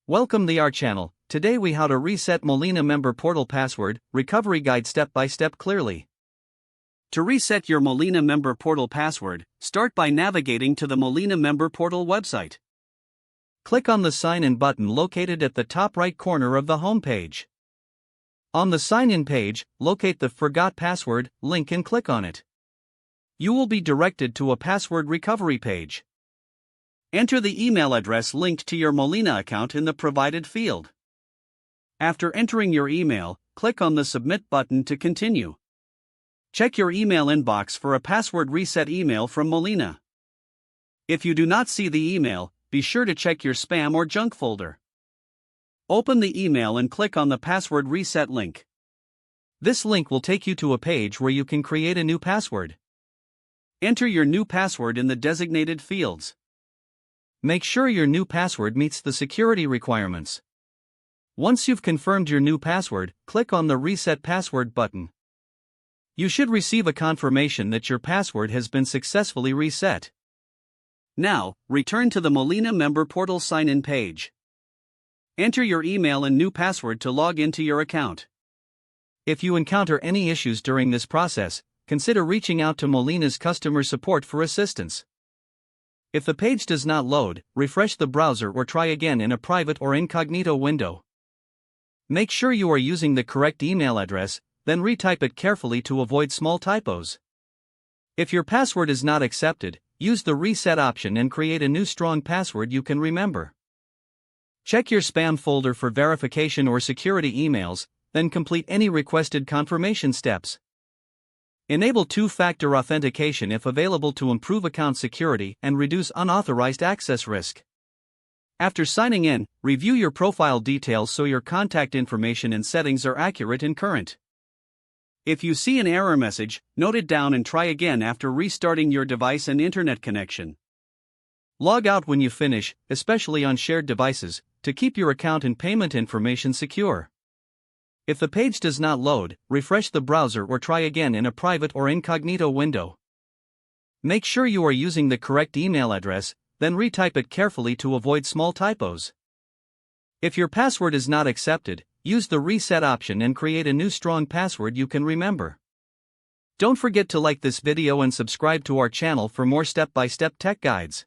Welcome to our channel. Today we how to reset Molina Member Portal password, recovery guide step by step clearly. To reset your Molina Member Portal password, start by navigating to the Molina Member Portal website. Click on the Sign In button located at the top right corner of the home page. On the Sign In page, locate the Forgot Password link and click on it. You will be directed to a password recovery page. Enter the email address linked to your Molina account in the provided field. After entering your email, click on the Submit button to continue. Check your email inbox for a password reset email from Molina. If you do not see the email, be sure to check your spam or junk folder. Open the email and click on the password reset link. This link will take you to a page where you can create a new password. Enter your new password in the designated fields. Make sure your new password meets the security requirements. Once you've confirmed your new password, click on the Reset Password button. You should receive a confirmation that your password has been successfully reset. Now, return to the Molina Member Portal sign-in page. Enter your email and new password to log into your account. If you encounter any issues during this process, consider reaching out to Molina's customer support for assistance. If the page does not load, refresh the browser or try again in a private or incognito window. Make sure you are using the correct email address, then retype it carefully to avoid small typos. If your password is not accepted, use the reset option and create a new strong password you can remember. Check your spam folder for verification or security emails, then complete any requested confirmation steps. Enable two-factor authentication if available to improve account security and reduce unauthorized access risk. After signing in, review your profile details so your contact information and settings are accurate and current. If you see an error message, note it down and try again after restarting your device and internet connection. Log out when you finish, especially on shared devices, to keep your account and payment information secure. If the page does not load, refresh the browser or try again in a private or incognito window. Make sure you are using the correct email address, then retype it carefully to avoid small typos. If your password is not accepted, use the reset option and create a new strong password you can remember. Don't forget to like this video and subscribe to our channel for more step-by-step tech guides.